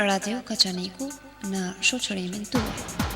Radio Kaçaniku në shoqërimin tuaj.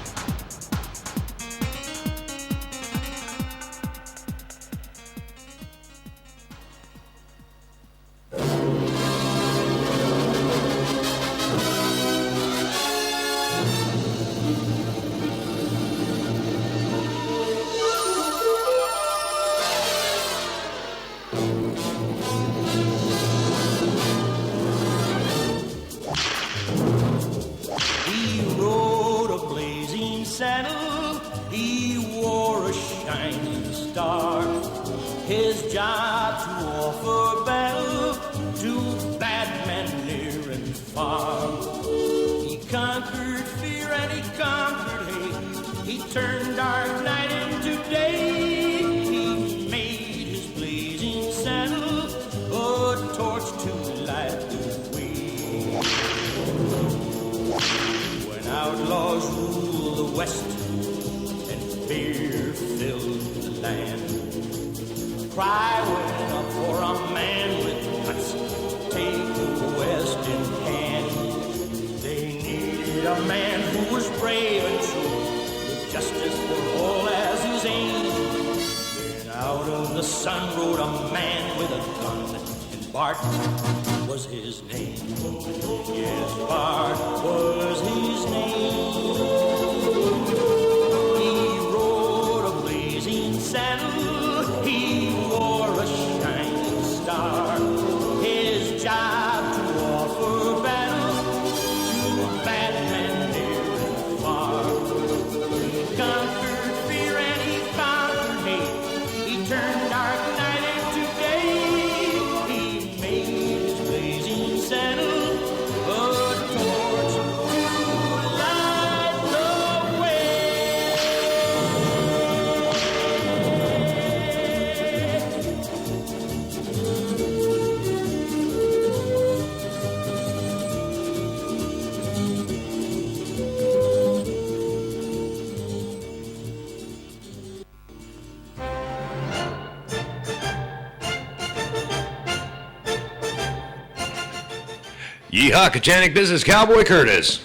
Yeehaw, Kachanik, this is Cowboy Kurtis.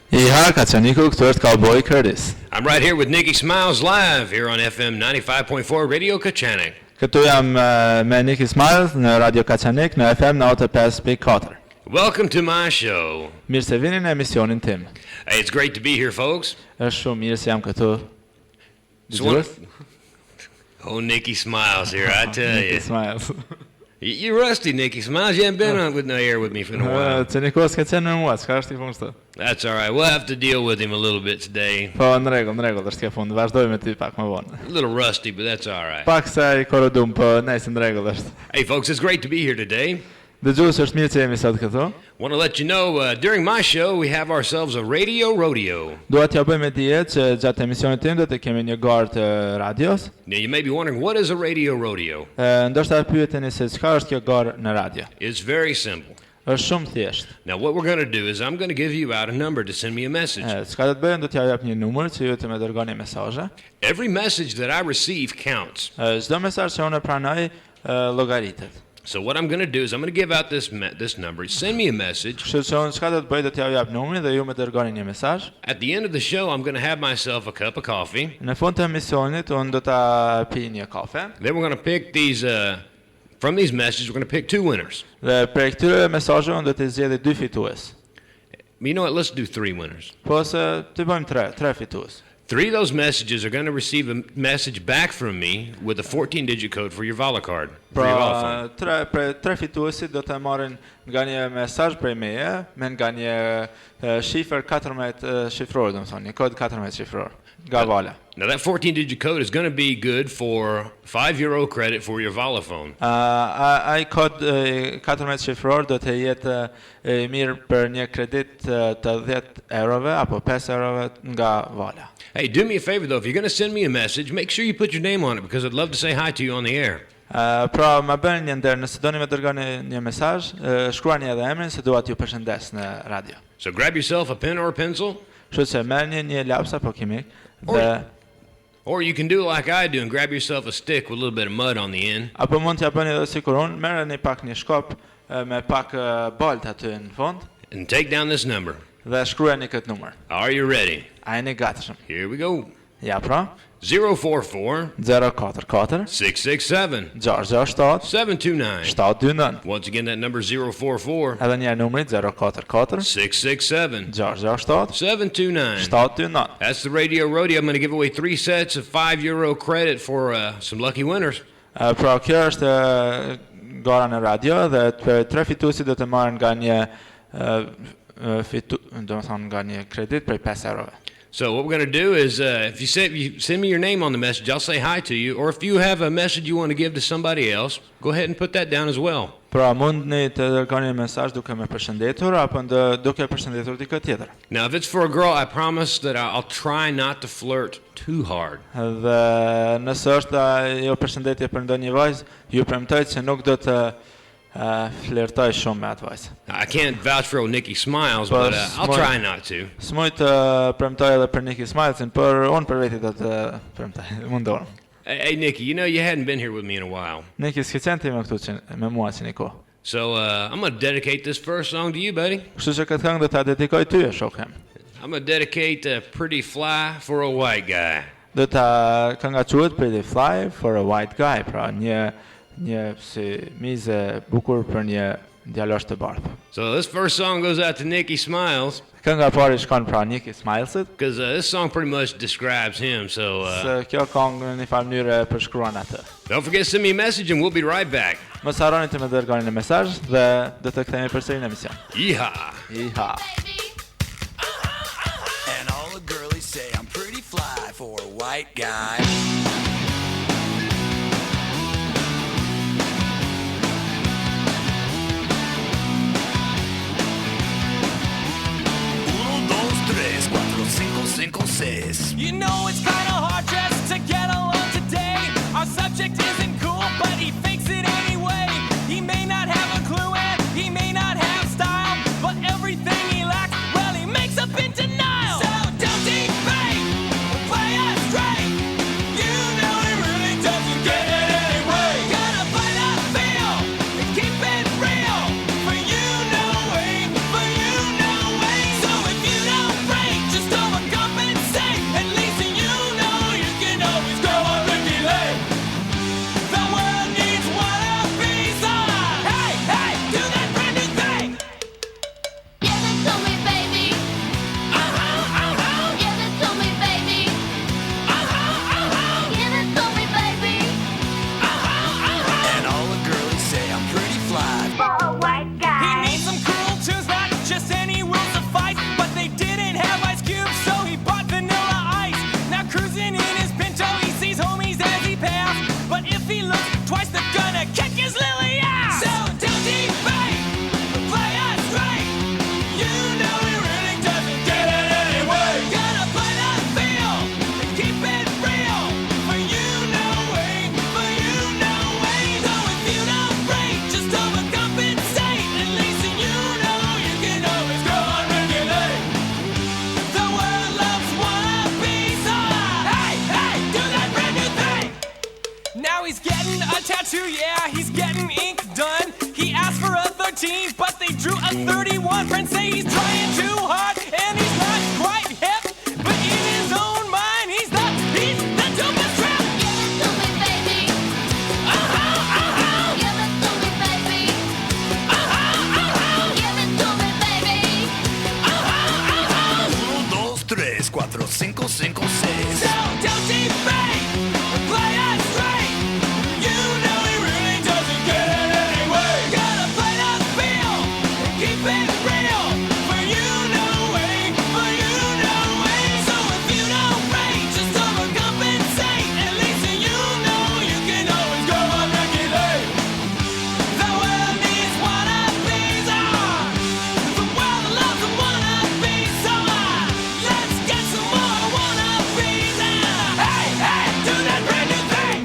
Yeehaw, Kachaniku, këtu është Kauboji Kurtis. I'm right here with Nikki Smiles live here on FM 95.4 Radio Kachanik. Këtu jam me Nikki Smiles në Radio Kaçanik në FM 95.4. Welcome to my show. Mirë se vini në emisionin tim. Hey, it's great to be here, folks. Është shumë mirë se jam këtu. Oh, Nikki Smiles here, I tell you. Nikki Smiles. You're rusty, Nikki Smiles. You haven't been on with no air with me for a while. That's all right. We'll have to deal with him a little bit today. Po, në rregull, është ke fund. Vazhdoj me ty pak më vonë. A little rusty, but that's all right. Pak sa I korodum, po, nice në rregull është. Hey, folks, it's great to be here today. Dëgjues, është mirë që jemi sot këtu. Want to let you know, during my show, we have ourselves a radio rodeo. Dua t'ja bëjmë dijet që gjatë emisionit tim do të kemi një garë të radios. Now, you may be wondering, what is a radio rodeo? Ndoshta pyeteni se çka është kjo garë në radio. It's very simple. Është shumë thjesht. Now, what we're going to do is I'm going to give you out a number to send me a message. Çka do të bëjmë, do t'ja jap një numër që ju të më dërgoni mesazhe. Every message that I receive counts. Çdo mesazh që unë pranoj llogaritet. So what I'm going to do is I'm going to give out this number. Send me a message. Kështu që unë çka do të bëj, do t'ja jap numrin dhe ju më dërgoni një mesazh. At the end of the show, I'm going to have myself a cup of coffee. Në fund të emisionit unë do ta pi një kafe. Then we're going to pick these from these messages. We're going to pick two winners. Dhe prej këtyre mesazheve unë do të zgjedh dy fitues. You know what? Let's do three winners. Po se të bëjmë tre fitues. Three of those messages are going to receive a message back from me with a 14-digit code for your Vala card. Pra, tre fituesit do të marrin nga një mesazh prej meje, me nga një shifër 14 shifror, domethënë, një kod 14 shifror nga Vala. Now that 14-digit code is going to be good for €5 credit for your Vala phone. Ai kod 14 shifror do të jetë mirë për një kredit të €10 apo €5 nga Vala. Hey, do me a favor though, if you're going to send me a message, make sure you put your name on it because I'd love to say hi to you on the air. Pra, më bëni një ndër, nëse doni më dërgoni një mesazh, shkruani edhe emrin se dua t'ju përshëndes në radio. So grab yourself a pen or a pencil. Kështu që merrni një laps apo kimik Or you can do like I do and grab yourself a stick with a little bit of mud on the end. Apo mund t'ja bëni edhe sikur unë, merrni pak një shkop me pak bolt aty në fund. And take down this number. dhe shkruani këtë numër. Are you ready? A jeni gatishëm? Here we go. Ja pra, 044 044 667 667 729. 729. Once again, that number 044 Edhe një numri 044 667 667 729. 729. That's the Radio Rodeo. I'm going to give away 3 sets of €5 credit for some lucky winners. Pra kjo është gara në radio dhe tre fituesit do të marrin nga një nga një kredit prej €5. So what we're going to do is if you send me your name on the message, I'll say hi to you. Or if you have a message you want to give to somebody else, go ahead and put that down as well. Pra mundni të dërgoni një mesazh duke më përshëndetur apo duke përshëndetur dikë tjetër. Now, if it's for a girl, I promise that I'll try not to flirt too hard. Dhe nëse është ajo përshëndetje për ndonjë vajzë, ju premtoj se nuk do të flirtoj shumë me atë vajzë. I can't vouch for old Nikki Smiles, but I'll try not to. S'moj të premtoj edhe për Nikki Smilesin, por unë për veti do të premtoj. Mundohem. Hey, Nikki, you know you hadn't been here with me in a while. Nikki, s'ke qenë ti me këtu me mua si një kohë. So I'm going to dedicate this first song to you, buddy. Kështu që këtë këngë do ta dedikoj tyje, shokem. I'm going to dedicate Pretty Fly for a White Guy. Do ta kënga quhet Pretty Fly for a White Guy, pra një si mizë bukur për një djalosh të bardhë. So this first song goes out to Nikki Smiles. Kënga e parë shkon pra Nikki Smilesit. Because this song pretty much describes him. So Se kjo këngë në një farë mënyrë përshkruan atë. don't forget to send me a message and we'll be right back. Mos harroni të më dërgoni një mesazh dhe do të kthehemi përsëri në emision. Yeehaw! Iha. And all the girlies say I'm pretty fly for a white guy. You know it's kinda hard just to get along today. Our subject isn't cool, but he fakes it anyway. He may not have a clue and he may not have style, but everything he lacks, well, he makes up in denial. So don't debate, play us straight. You know he really doesn't get it anyway. Gotta play the field and keep it real. For you know way, for you know way. So if you don't break, just overcompensate. At least you know you can always go on Ricky Lake. The world needs one of these on. Hey, hey, do that brand new thing. Give it to me, baby. Give it to me, baby. Give it to me, baby. And all the girlies say I'm pretty fly. For a white He guy. needs some cool tunes, not just any will suffice. But they didn't have ice cubes, so he bought vanilla ice. Now cruising in his Pinto, he sees homies as he pass. But if he looks twice, they're gonna kick his lily ass. So don't debate, play us straight. You know he really doesn't get it anyway. Gotta play the field and keep it real. For you know way, for you know way. So if you don't break, just overcompensate. At least you know you can always go on regulate. The world loves wannabes on. Hey, hey, do that brand new thing. Now he's getting a tattoo, yeah, he's getting ink done. He asked for a 13, but they drew a 31. Friends say he's trying too hard, and he's not quite hip. But in his own mind, he's the dopest trip. Give it to me, baby. Give it to me, baby. Give it to me, baby. 1, 2, 3, 4, 5, 6. So don't debate, play us straight. You know he really doesn't get it anyway. Gotta play the field and keep it real. For you know way, for you know way. So if you don't break, just overcompensate. At least you know you can always go on regulate. The world needs wannabes on. The world loves wannabes on. Let's get some more wannabes on. Hey, hey, do that brand new thing.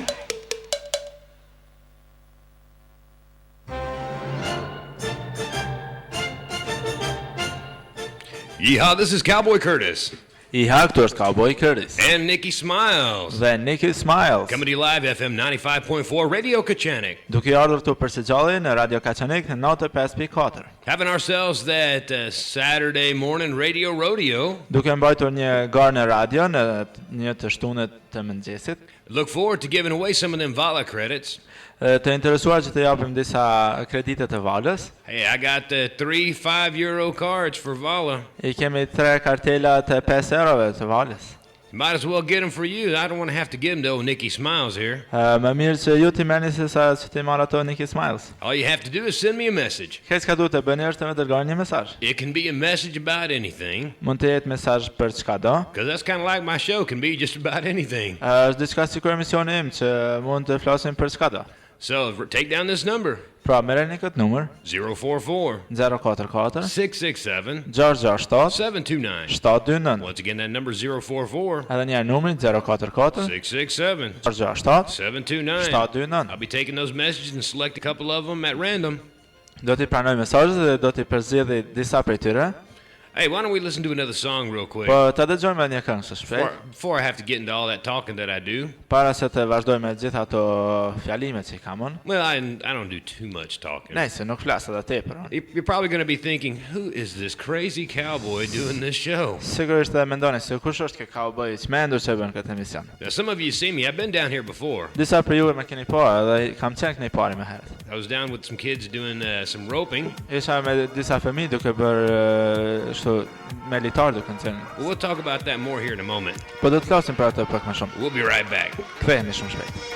Yeehaw, this is Cowboy Curtis. Këtu është Kauboji Kurtis. And Nikki Smiles. Dhe Nikki Smiles. Coming to you live FM 95.4 Radio Kachanik. Duke ardhur këtu për Sëgjalli në Radio Kaçanik në 95.4. Having ourselves that Saturday morning radio rodeo. Duke mbajtur një garë në radio në një të shtunët të mëngjesit. Look forward to giving away some of them Vala credits. Të interesuar që të japim disa kredite të Valës. Hey, I got 3 €5 cards for Vala. I kemi 3 kartela të 5 eurove të Valës. Might as well get them for you. I don't want to have to give them to old Nikki Smiles here. Më mirë që ju t'i merrni se sa që t'i marr ato Nikki Smiles. All you have to do is send me a message. Çka duhet të bëni është të më dërgoni një mesazh. It can be a message about anything. Mund të jetë mesazh për çkado. Because that's kind of like my show, can be just about anything. Është diçka sikur emisioni im që mund të flasim për çkado. So take down this number. Pra merrni këtë numër 044 044 667 667 729. 729. Once again, that number 044 Edhe një herë numrin 044 667 667 729. 729. I'll be taking those messages and select a couple of them at random. Do t'i pranoj mesazhet dhe do t'i përzjedhë disa prej tyre. Hey, why don't we listen to another song real quick? Po ta dëgjojmë një këngë së shpejt. Before I have to get into all that talking that I do. Para se të vazhdoj me gjithë ato fjalimet që kam unë. Well, I don't do too much talking. Nëse nuk flas edhe tepër. You're probably going to be thinking, who is this crazy cowboy doing this show? Sigurisht e mendoni se kush është ky cowboy që mendur që bën këtë emision. Now, some of you see me. I've been down here before. Disa prej juve më keni parë dhe kam qenë kënej parë më herët. I was down with some kids doing some roping. Isha me disa fëmijë duke bërë kështu me litar duke qenë. We'll talk about that more here in a moment. Po do të flasim për atë pak më shumë. We'll be right back. Kthehemi shumë shpejt.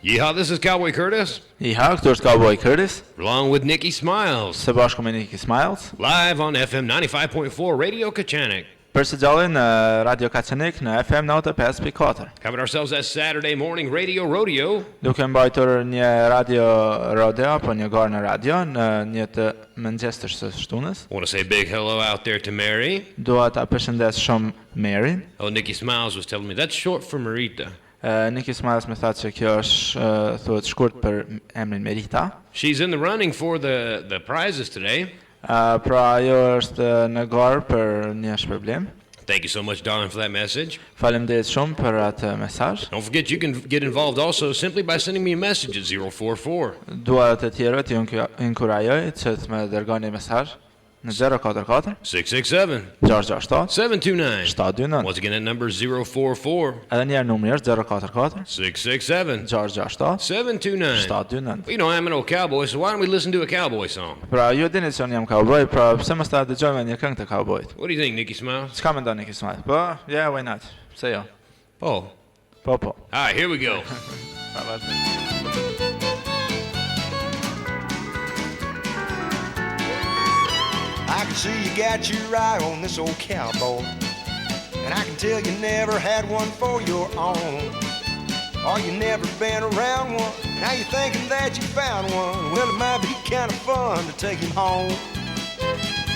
Yeehaw, this is Cowboy Curtis. Yeehaw, këtu është Kauboji Kurtis. Along with Nikki Smiles. Së bashku me Nikki Smiles. Live on FM 95.4 Radio Kachanik. Për së gjallin në Radio Kaçanik në FM 95.4. Having ourselves that Saturday morning radio rodeo. Duke mbajtur një radio rodeo, apo një garë në radio në një të mëngjes të shtunës. I want to say a big hello out there to Mary. Dua ta përshëndes shumë Marin. Oh, Nikki Smiles was telling me that's short for Marita. Nikki Smiles më tha që kjo është thuhet shkurt për emrin Merita. She's in the running for the prizes today. Pra ajo është në garë për një shpërblim. Thank you so much, darling, for that message. Faleminderit shumë për atë mesazh. Don't forget you can get involved also simply by sending me a message at 044 Dua të tjerët ju inkurajoj që të më dërgoni mesazh në 044 667 667 729. 729. Once again, that number is 044 Edhe një herë numri është 044 667 667 729. 729. Well, you know, I'm an old cowboy, so why don't we listen to a cowboy song? Pra ju dini që unë jam cowboy, pra pse mos ta dëgjojmë një këngë të cowboyt? What do you think, Nicky Smiles? Çka mendon Nicky Smile? Po, yeah, why not? Pse jo? Oh, Po. all right, here we go. Pra vazhdo. I can see you got your eye on this old cowboy, and I can tell you never had one for your own. Or you never been around one, now you're thinking that you found one. Well, it might be kind of fun to take him home.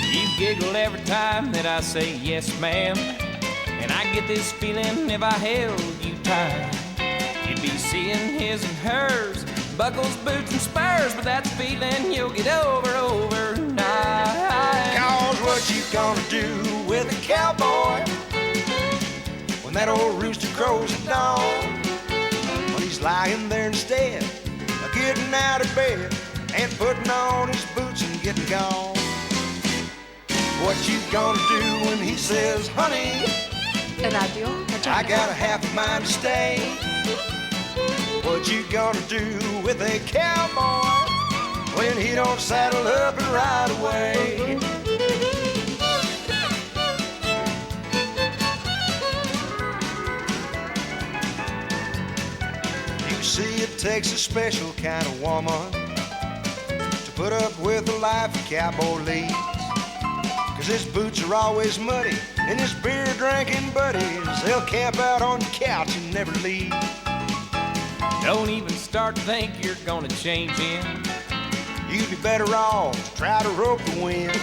You giggle every time that I say yes, ma'am. And I get this feeling if I held you tight, you'd be seeing his and hers, buckles, boots, and spurs. But that's a feeling you'll get over overnight. Cause what you gonna do with a cowboy when that old rooster crows at dawn? When he's lying there instead of getting out of bed and putting on his boots and getting gone. What you gonna do when he says, honey, Radio I got a half a mind to stay? What you gonna do with a cowboy when he don't saddle up and ride away? You see, it takes a special kind of woman to put up with the life a cowboy leads. 'Cause his boots are always muddy, and his beer-drinking buddies, they'll camp out on your couch and never leave. Don't even start to think you're gonna change him. You'd be better off to try to rope the wind.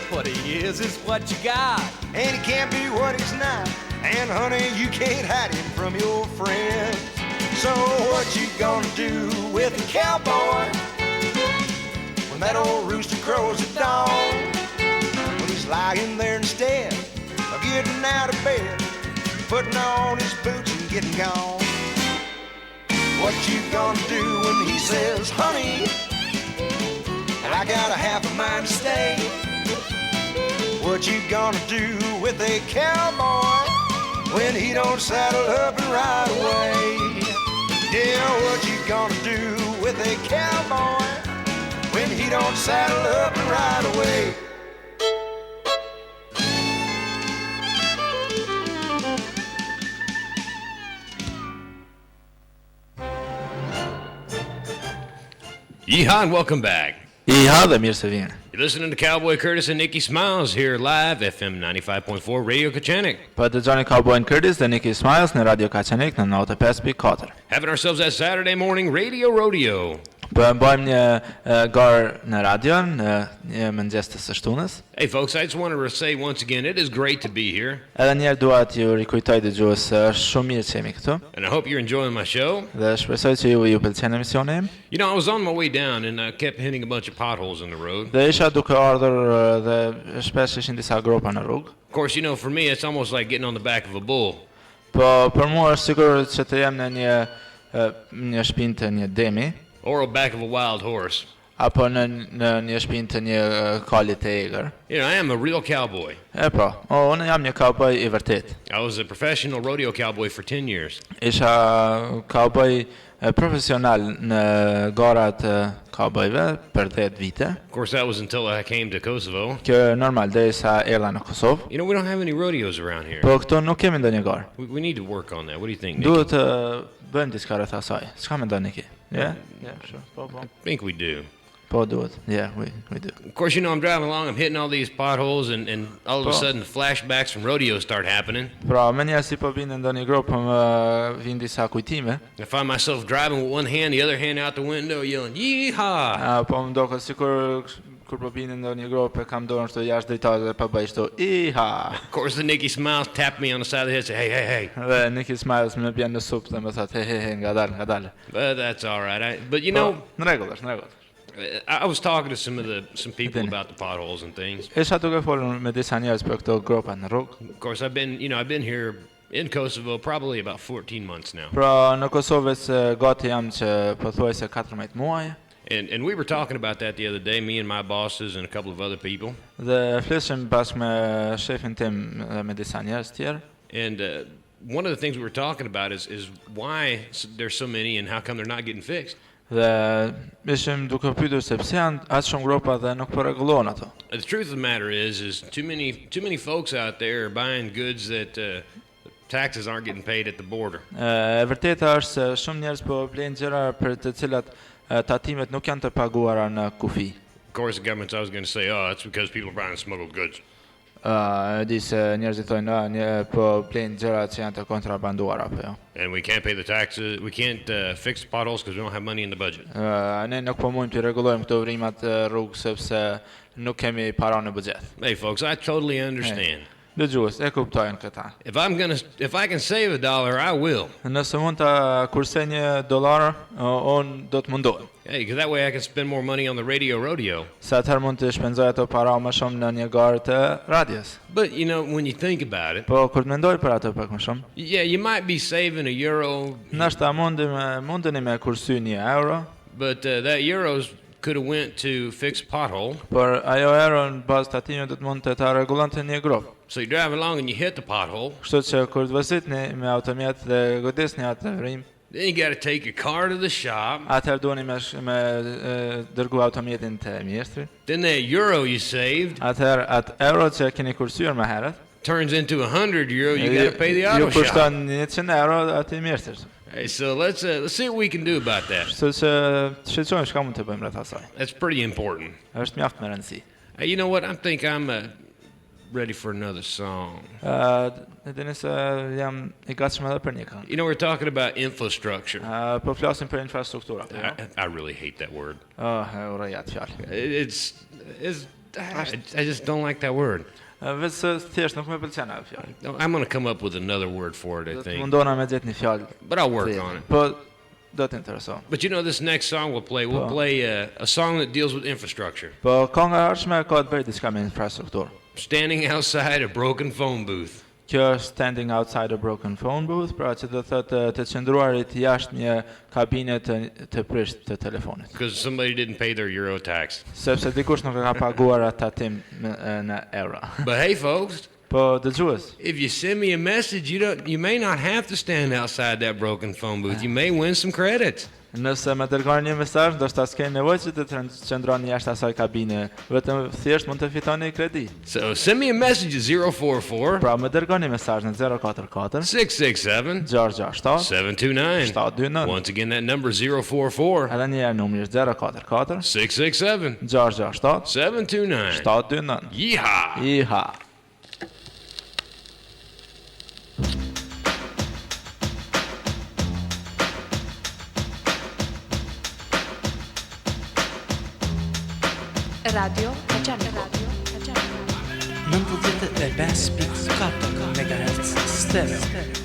What he is what you got. And he can't be what he's not. And honey, you can't hide him from your friends. So what you gonna do with a cowboy when that old rooster crows at dawn? When he's lying there instead of getting out of bed, putting on his boots and getting gone. What you gonna do when he says, honey, I got a half a mind to stay? What you gonna do with a cowboy when he don't saddle up and ride away? Yeah, what you gonna do with a cowboy when he don't saddle up and ride away? Yeehaw and welcome back. Iha dhe mirë se vjen. You're listening to Cowboy Curtis and Nicky Smiles here live, FM 95.4 Radio Kachanik. Po dëgjoni Cowboy Kurtis dhe Nicky Smiles në Radio Kaçanik në 95.4. Having ourselves that Saturday morning radio rodeo. Po bëjmë një garë në radio në një mëngjes të së shtunës. Hey folks, I just want to say once again, it is great to be here. Edhe një herë dua t'ju rikujtoj dëgjues se është shumë mirë që jemi këtu And I hope you're enjoying my show. dhe shpresoj që ju pëlqen emisioni im. You know, I was on my way down and I kept hitting a bunch of potholes in the road. Dhe isha duke ardhur dhe shpesh ishin disa gropa në rrugë. Of course, you know, for me, it's almost like getting on the back of a bull. Po për mua është sigur që të jem në një shpinë të një demi Or a back of a wild horse. apo në një shpinë të një kali të egër. You know, I am a real cowboy. E po, unë jam një cowboy I vërtet. I was a professional rodeo cowboy for 10 years. Isha cowboy profesional në garat e cowboyve për 10 vite. Of course, that was until I came to Kosovo. Kjo normal derisa erdha në Kosovë. You know, we don't have any rodeos around here. Po këtu nuk kemi ndonjë garë. We need to work on that. What do you think, Nick? Duhet të bëjmë diçka rreth asaj. Çka mendon Niki? Yeah, sure. Po. I think we do. Po duhet. Yeah, we do. Of course, you know, I'm driving along, I'm hitting all these potholes, and all of a Po. sudden, flashbacks from rodeos start happening. Pra, më njerëz si po vinë ndonjë grup më vin disa kujtime. I find myself driving with one hand, the other hand out the window, yelling, yeehaw! Po më duket sikur kur po vinë ndonjë grup e kam dorën këtu jashtë drejtorit dhe po bëj kështu. Iha. Of course, the Nicky Smiles tapped me on the side of the head, say, hey, hey, hey. Dhe Nicky Smiles më bën në supë dhe më thotë he ngadal. But that's all right. But you know, Po, në rregull është. I was talking to some people about the potholes and things. Isha duke folur me disa njerëz për këto gropa në rrugë. Of course, I've been here in Kosovo probably about 14 months now. Pra në Kosovë gati jam që pothuajse 14 muaj. And we were talking about that the other day, me and my bosses and a couple of other people. Dhe flisëm bashkë me shefin tim dhe me disa njerëz tjerë. And one of the things we were talking about is why there's so many and how come they're not getting fixed. Dhe ishim duke pyetur se pse janë aq shumë gropa dhe nuk po rregullohen ato. The truth of the matter is too many folks out there are buying goods that taxes aren't getting paid at the border. E vërteta është se shumë njerëz po blejnë gjëra për të cilat tatimet nuk janë të paguara në kufi. Of course, the government's always going to say, "Oh, that's because people are buying smuggled goods." E di se njerëzit thonë, po blejnë gjëra që janë të kontrabanduara apo jo. And we can't pay the taxes. We can't fix the potholes because we don't have money in the budget. Ne nuk po mundim të rregullojmë këto vrimat rrugë sepse nuk kemi para në buxhet. Hey, folks, I totally understand. Dëgjues, e kuptojnë këta. If I can save $1, I will. Nëse mund ta kursej $1, on do të mundohem. Hey, because that way I can spend more money on the radio rodeo. Sa atëherë mund të shpenzoj ato para më shumë në një garë të radios. But when you think about it, Po kur të mendoj për ato pak më shumë, yeah, you might be saving €1, ndoshta mundeni me kursy €1, but that euros could have went to fix pothole. por ajo euro në bazë tatimit do të mund të ta rregullonte një grop. So you drive along and you hit the pothole. Kështu që kur të vozitni me automjet dhe godisni atë vrim, Then you got to take your car to the shop. atëherë duheni me dërgu automjetin te mjeshtri. Then that euro you saved Atëherë atë euro që keni kursyer më herët, turns into €100. You got to pay the auto ju shop. kushton €100 aty mjeshtrit. Hey, so let's see what we can do about that. Kështu që shqetësojmë çka mund të bëjmë rreth asaj. That's pretty important. Është mjaft me rëndësi. Hey, you know what? I think I'm ready for another song. Dini se jam I gatshëm edhe për një këngë. You know, we're talking about infrastructure. Po flasim për infrastruktura. I really hate that word. Ora ja të fjalë. I just don't like that word. Vetë thjesht nuk më pëlqen ajo fjalë. I'm going to come up with another word for it, I think. Mundona me gjetë një fjalë. But I'll work on it. Po do të intereson. But this next song we'll play a song that deals with infrastructure. Po kënga e ardhshme ka të bëjë diçka me infrastrukturë. Standing outside a broken phone booth. Kjo është standing outside a broken phone booth, pra që do thotë të qëndruarit jashtë një kabine të prisht të telefonit. Because somebody didn't pay their euro tax. Sepse dikush nuk e ka paguar atë tatim në euro. But hey, folks, Po dëgjues, if you send me a message, you may not have to stand outside that broken phone booth. You may win some credits. nëse më dërgoni një mesazh, ndoshta s'keni nevojë që të qëndroni jashtë asaj kabine, vetëm thjesht mund të fitoni kredi. So send me a message at 044 Pra më dërgoni mesazh në 044 667 667 729. 729. Once again, that number 044 Edhe një herë numri është 044 667 667 729. 729. Yeehaw! Iha. Radio Kacani. 95.4 MHz stereo.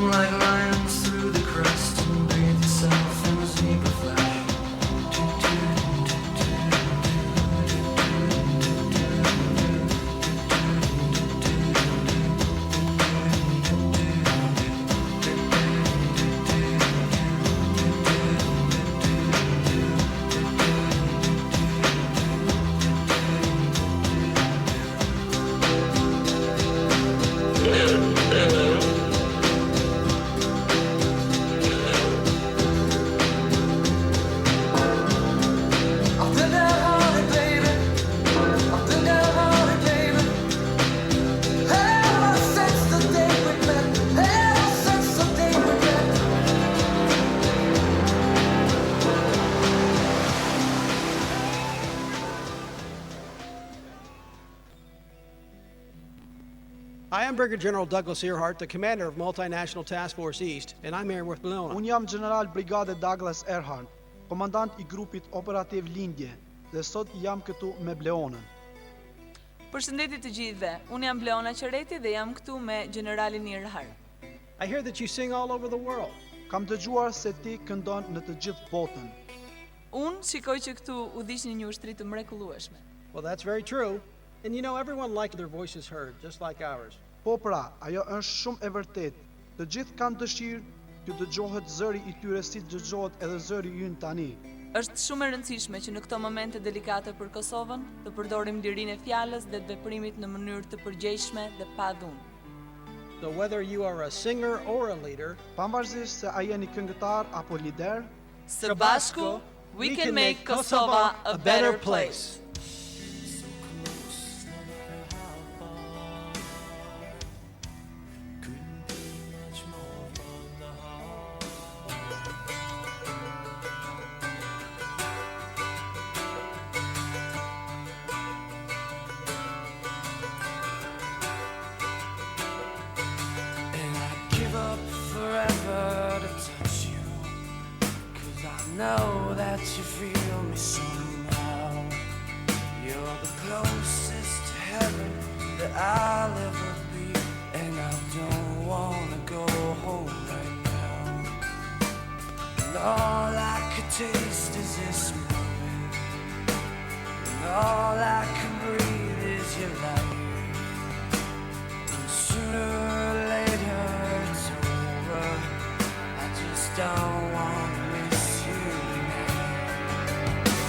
Swim like lions through the crust and bathe yourself in a zebra flash. I am Brigadier General Douglas Earhart, the commander of Multinational Task Force East, and I'm here with Leona. Unë jam General Brigade Douglas Earhart, komandant I grupit operativ Lindje, dhe sot jam këtu me Bleonën. Përshëndetje të gjithëve. Unë jam Bleona Qereti dhe jam këtu me Generalin Earhart. I hear that you sing all over the world. Kam dëgjuar se ti këndon në të gjithë botën. Unë shikoj që këtu udhishni një ushtri të mrekullueshme. Well, that's very true. And you know, everyone likes their voices heard, just like ours. Po pra, ajo është shumë e vërtetë. Të gjithë kanë dëshirë të dëgjohet zëri I tyre si dëgjohet edhe zëri ynë tani. Është shumë e rëndësishme që në këto momente delikate për Kosovën të përdorim lirinë e fjalës dhe të veprimit në mënyrë të përgjegjshme dhe pa dhunë. So whether you are a singer or a leader, pavarësisht se a jeni këngëtar apo lider, së bashku we can make Kosovo a better place. Know that you feel me somehow. You're the closest to heaven that I'll ever be, and I don't wanna go home right now. And all I could taste is this moment, and all I can breathe is your light. And sooner or later it's over. I just don't want.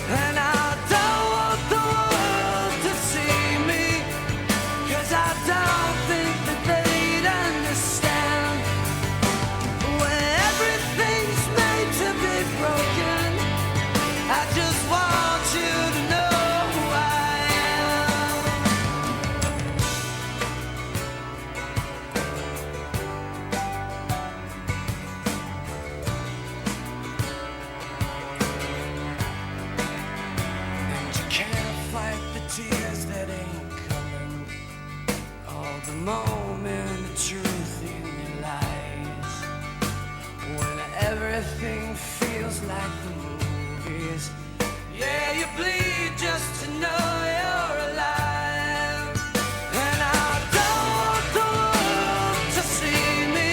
And I don't want the world to see me, 'cause I don't think that they'd understand. When everything's made to be broken, I just want you to know who I am. Tears that ain't coming, all the moment of truth in your lies. When everything feels like the movies, yeah, you bleed just to know you're alive. And I don't want the world to see me,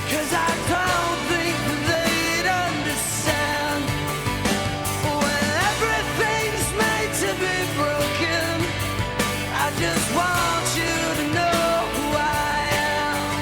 'cause I don't think that they'd understand. When everything's made to be broken, I just want you to know who I am.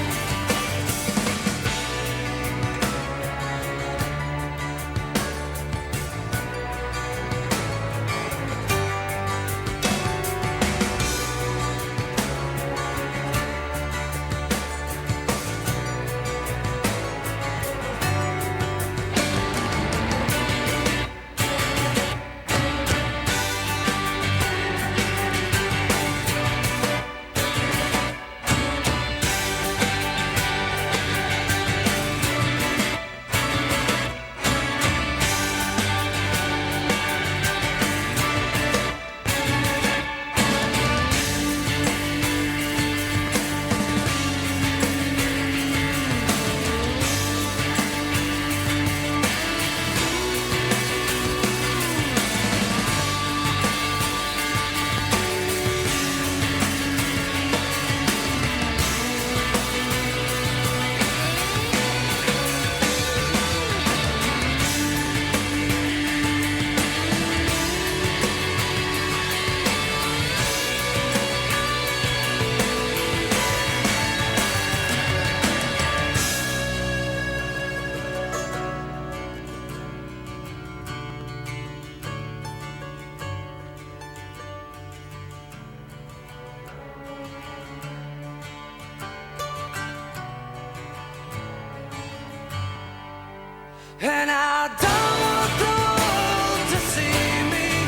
And I don't want the world to see me,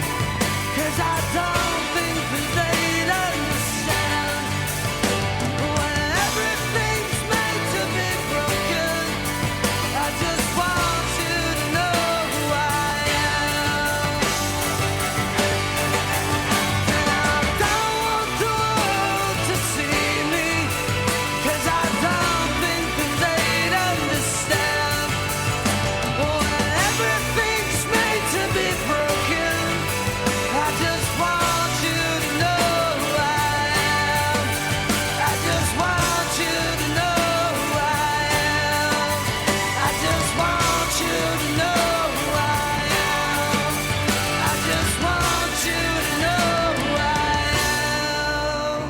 'cause I don't think that they'd understand. When everything's made to be broken, I just want you to know who I am. And I don't want the world to see me, 'cause I don't think that they'd understand. When everything's made to be broken, I just want you to know who I am. I just want you to know who I am. I just want you to know who I am. I just want you to know who I am.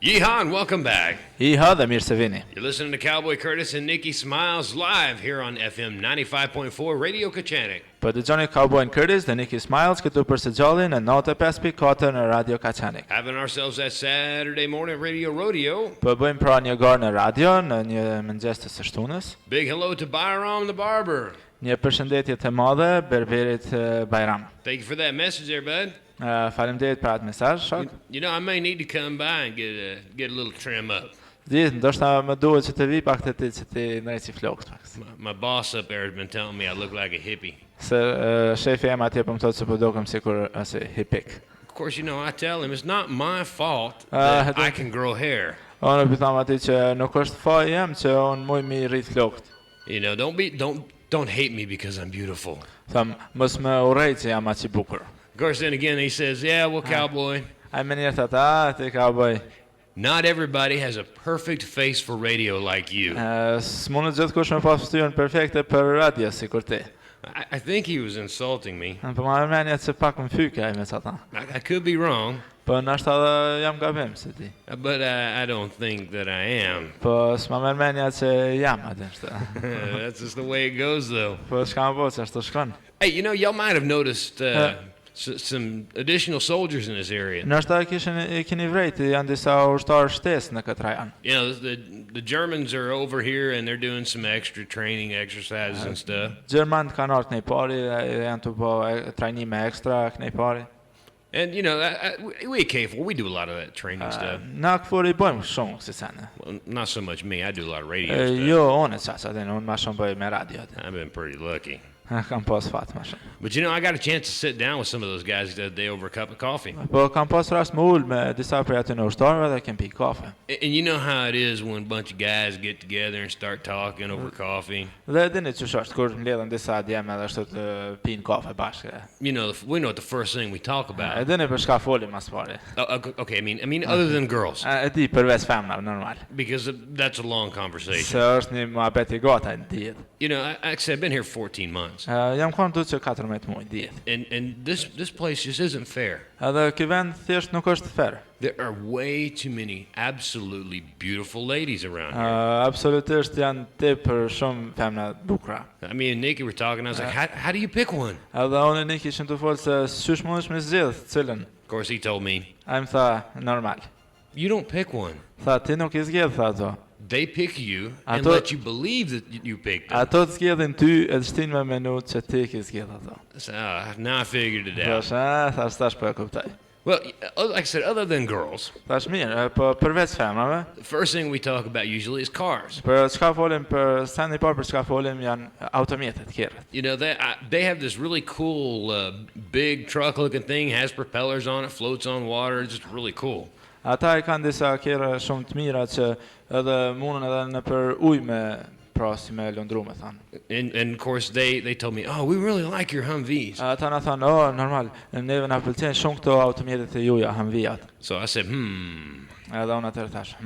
Yeehaw and welcome back. Iha dhe mirë se vini. You're listening to Cowboy Curtis and Nikki Smiles live here on FM 95.4 Radio Kachanik. Po dëgjoni Cowboy Kurtis dhe Nicky Smiles këtu për së gjallin në 95.4 në Radio Kaçanik. Having ourselves that Saturday morning radio rodeo. Po bëjmë pra një garë në radio në një mëngjes të së shtunës. Big hello to Byram the Barber. Një përshëndetje të madhe Berberit Bajram. Thank you for that message there, bud. Faleminderit për atë mesazh, shok. You know, I may need to come by and get a little trim up. Ditë, ndoshta më duhet që të vi pak të ti që ti ndrejtë flokët pak. My boss up there has been telling me I look like a hippie. Se shefi im atje po më thotë se po dokem sikur as a hippie. Of course, you know, I tell him it's not my fault that I can grow hair. Unë i them atij që nuk është faji jam që unë muj mi rrit flokët. You know, don't hate me because I'm beautiful. Tham, mos më urrej që jam aq I bukur. Of course, then again, he says, yeah, well, cowboy. Ai më njëherë thotë, ti cowboy. Not everybody has a perfect face for radio like you. S'mund gjithkush me pas fytyrën perfekte për radio sikur ti. I think he was insulting me. Po më mendja se pak më fyka ai me ata. I could be wrong. Po nashta jam gabim se ti. But I don't think that I am. Po s'ma mendja se jam atë. That's just the way it goes, though. Po s'kam voce ashtu shkon. Hey, you know, y'all might have noticed some additional soldiers in this area. Nashta keni vrejtë janë disa ushtarë shtesë në këtë rajon. You know, the Germans are over here and they're doing some extra training exercises and stuff. Gjermanët kanë ardhur në pari, janë të bëjë trajnime ekstra në pari. And you know, we at KFOR, we do a lot of that training stuff. Na KFOR I bëjmë shumë si sana. Well, not so much me. I do a lot of radio stuff. Jo, unë çfarë, unë më shumë bëj me radio. I've been pretty lucky. Kam pas fat më shumë. But you know, I got a chance to sit down with some of those guys the other day over a cup of coffee. Po kam pas rast më ul me disa prej aty në ushtarëve dhe kem pi kafe. And you know how it is when a bunch of guys get together and start talking over coffee. Dhe dini ç'është është kur mbledhen disa djemë edhe ashtu të pinë kafe bashkë. You know, we know the first thing we talk about. E dini për çka folim mas pari. Okay, I mean other than girls. E di përveç femrave normal. Because that's a long conversation. Se është një muhabet I gata diet. You know, actually I've been here 14 months. Jam qenë tu që 14 muaj diet. And this place just isn't fair. Edhe ky vend thjesht nuk është fair. There are way too many absolutely beautiful ladies around here. Absolutisht janë tepër shumë femra bukura. I mean, Nikki were talking, I was like, how do you pick one? Edhe unë Nikki ishim të folë se sysh mundesh me zgjedh cilën. Of course he told me. Ai më tha normal. You don't pick one. Tha ti nuk I zgjedh tha ato. They pick you and let you believe that you picked them. Ato të zgjedhin ty e shtin me menut që ti ke zgjedh ato. So, now I figured it out. Tash po e kuptoj. Well, like I said, other than girls, tash mirë, po përveç femrave, the first thing we talk about usually is cars. Për çka folim për standi I parë për çka folim janë automjetet kerret. You know, they have this really cool big truck-looking thing, has propellers on it, floats on water, it's just really cool. Ata I kanë disa kerra shumë të mira që edhe mundën edhe në për ujë me si me lëndru me thanë. And of course they told me, oh, we really like your Humvees. Ata na thanë, oh, normal, neve na pëlqejnë shumë këto automjetet e juaja, Humveat. So I said, Edhe unë atëherë thash,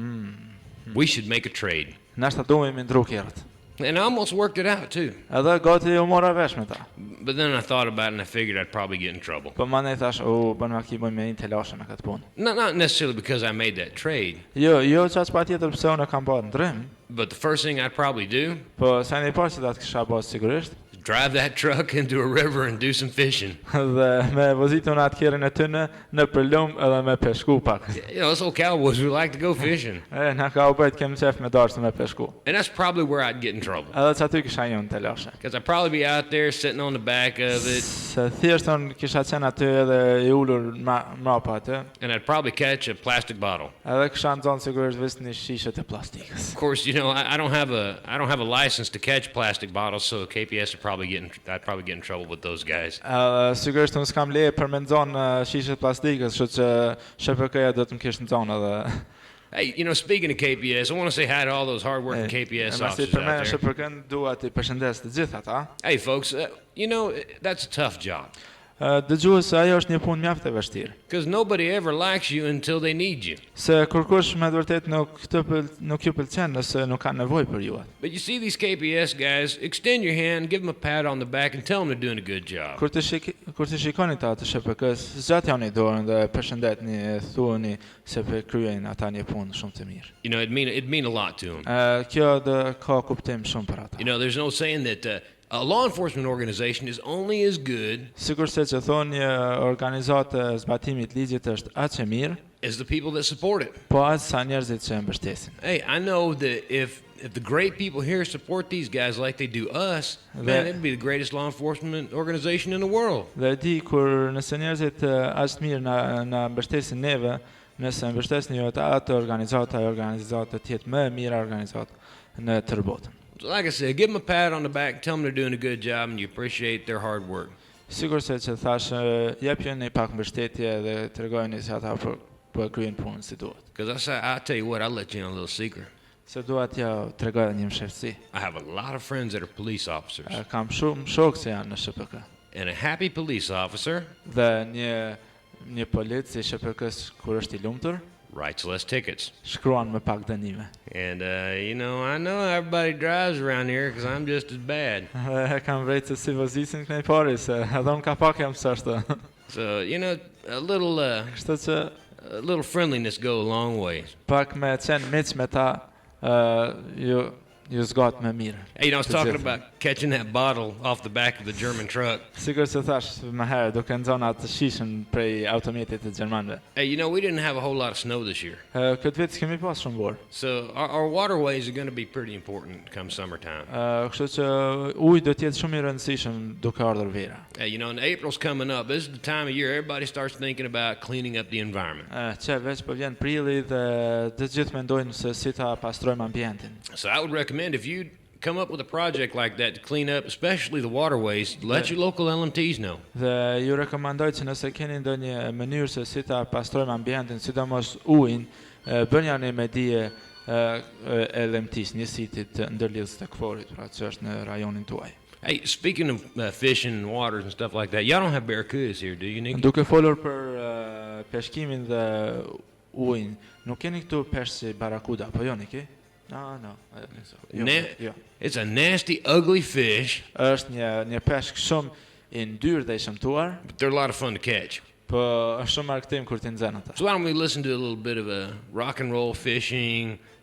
we should make a trade. Nashta duhemi ndru kerrat. And I almost worked it out too. Edhe gati u mora vesh me ta. But then I thought about it and I figured I'd probably get in trouble. Po mandej thash, bën maki bëj me një telashe me këtë punë. Not necessarily because I made that trade. Jo, çfarë patjetër pse unë kam bërë ndrym. But the first thing I'd probably do, po sa ne parë se ta kisha bërë sigurisht, drive that truck into a river and do some fishing. Dhe me vozitun atë kerën e tyne në përlum edhe me peshku pak. You know, us old cowboys, we like to go fishing. Na kaubojt kemi qef me darse me peshku. And that's probably where I'd get in trouble. Edhe që aty kisha një të lashe. Because I'd probably be out there sitting on the back of it. Se thjesht unë kisha qenë aty edhe I ullur mrapa aty. And I'd probably catch a plastic bottle. Edhe kisha nxonë sigurisht vis një shishe të plastikës. Of course, you know, I don't have a license to catch plastic bottles, so KPS would probably I'd probably get in trouble with those guys. Sigurisht unë s'kam leje për me nxonë shishe plastikës, kështu që SHPK-ja do të më kishte nxonë edhe. Hey, you know, speaking of KPS, I want to say hi to all those hard-working KPS officers out there. SHPK-n dua t'i përshëndes të gjithë ata. Hey, folks, you know, that's a tough job. Dëgjues se ajo është një punë mjaft e vështirë. Because nobody ever likes you until they need you. Se kërkush me vërtet nuk ju pëlqen nëse nuk ka nevojë për ju. But you see these KPS guys, extend your hand, give them a pat on the back and tell them they're doing a good job. Kur të shikoni ta të SHPK-s, zgjatjani dorën dhe përshëndetni, thuani se po kryejnë ata një punë shumë të mirë. You know, it'd mean a lot to them. Kjo do ka kuptim shumë për ata. You know, there's no saying that a law enforcement organization is only as good Sigur se që thonë një organizatë zbatimit ligjit është aq e mirë as the people that support it. Po aq sa njerëzit që e mbështesin. Hey, I know that if the great people here support these guys like they do us, man, it'd be the greatest law enforcement organization in the world. Dhe di kur nëse njerëzit aq mirë na mbështesin neve, nëse mbështesin ju atë organizatë të jetë më e mira organizatë në tërë botën. So like I said, give them a pat on the back, tell them they're doing a good job and you appreciate their hard work. Sigur se që thash, jepjeni pak mbështetje dhe tregojeni se ata po kryejnë punën si duhet. Because I tell you what, I'll let you in a little secret. Se dua t'ja tregoj një mshefsi. I have a lot of friends that are police officers. Kam shumë shokë që janë në SHPK. And a happy police officer dhe një polic I SHPK-s kur është I lumtur writes less tickets. Shkruan me pak dënime. And you know, I know everybody drives around here because I'm just as bad. Kam vrejt se si vozisin kënej pari se edhe unë ka pak jam sashtë. So, you know, a little friendliness go a long way. Pak me qenë miq me ta ju zgat me mirë. Hey, you know, I was talking about catching that bottle off the back of the German truck. Sigur se thash më herë duke nxonë atë shishën prej automatit të gjermanëve. Hey, you know, we didn't have a whole lot of snow this year. Këtë vit kemi pas shumë borë. So our waterways are going to be pretty important come summertime. Kështu që uji do të jetë shumë I rëndësishëm duke ardhur vera. Hey, you know, and April's coming up. This is the time of year everybody starts thinking about cleaning up the environment. Që veç po vjen prilli dhe të gjithë mendojnë se si ta pastrojmë ambientin. So I would recommend if you come up with a project like that to clean up, especially the waterways, let your local LMTs know. Dhe ju rekomandoj që nëse keni ndonjë mënyrë se si ta pastrojmë ambientin, sidomos ujin, bëni me dije LMTs, njësitit të ndërlidhës të KFOR-it, pra që është në rajonin tuaj. Hey, speaking of fishing and waters and stuff like that, y'all don't have barracudas here, do you, Nick? Duke folur për peshkimin dhe ujin, nuk keni këtu peshë si barakuda, po jo Niki? No. It's a nasty, ugly fish. Është një peshk shumë I ndyrë dhe I shëmtuar. But they're a lot of fun to catch. Po është shumë argëtim kur ti nxen ata. So why don't we listen to a little bit of a rock and roll fishing /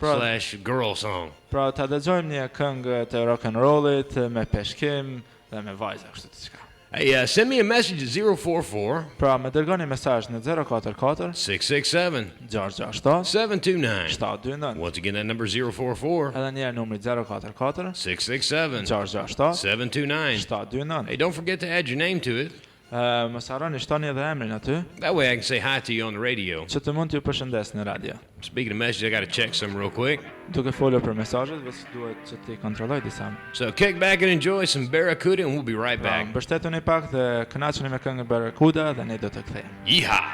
girl song? Pra ta dëgjojmë një këngë të rock and rollit me peshkim dhe me vajza kështu diçka. Hey, send me a message at 044. Pra me dërgoni mesazh në 044 667 667 729. 729. Once again, that number 044. Edhe një herë numri 044 667 667 729. 729. Hey, don't forget to add your name to it. Mos harroni shtoni edhe emrin aty. That way I can say hi to you on the radio. Që të mund t'ju përshëndes në radio. Speaking of messages, I got to check some real quick. Duke folur për mesazhet, vetë duhet që ti kontrolloj disa. So kick back and enjoy some Barracuda and we'll be right back. Mbështetuni pak dhe kënaqeni me këngën Barracuda dhe ne do të kthehemi. Yeehaw!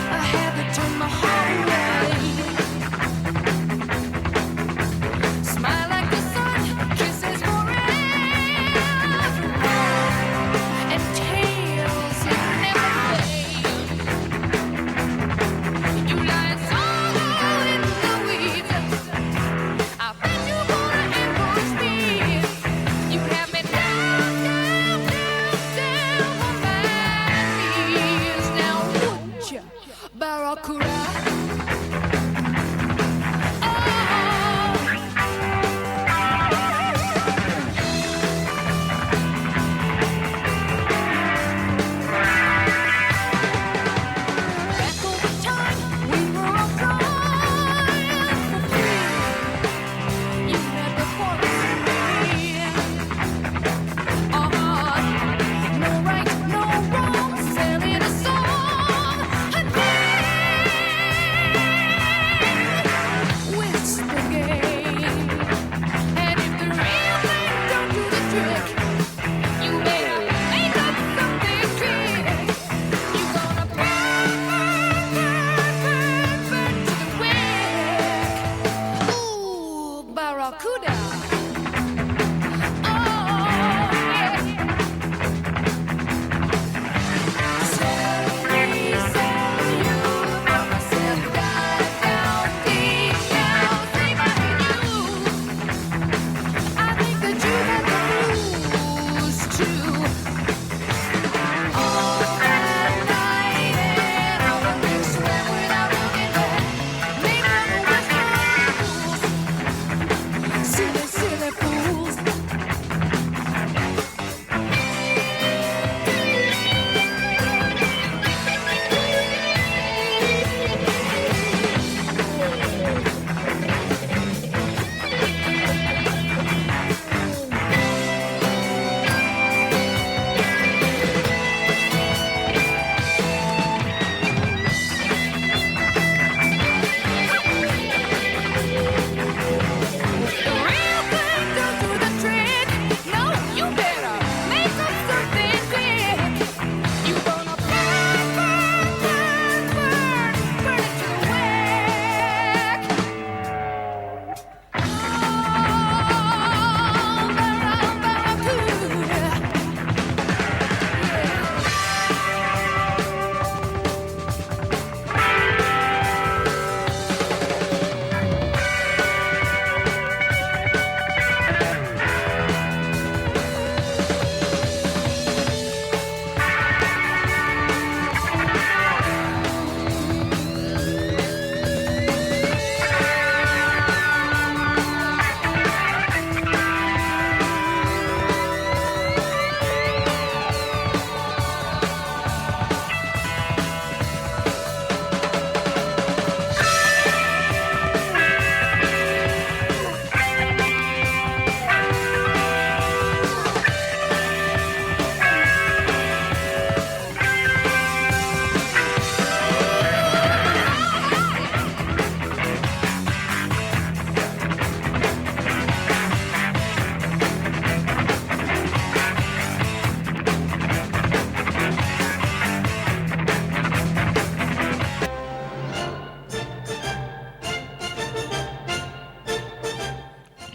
I had the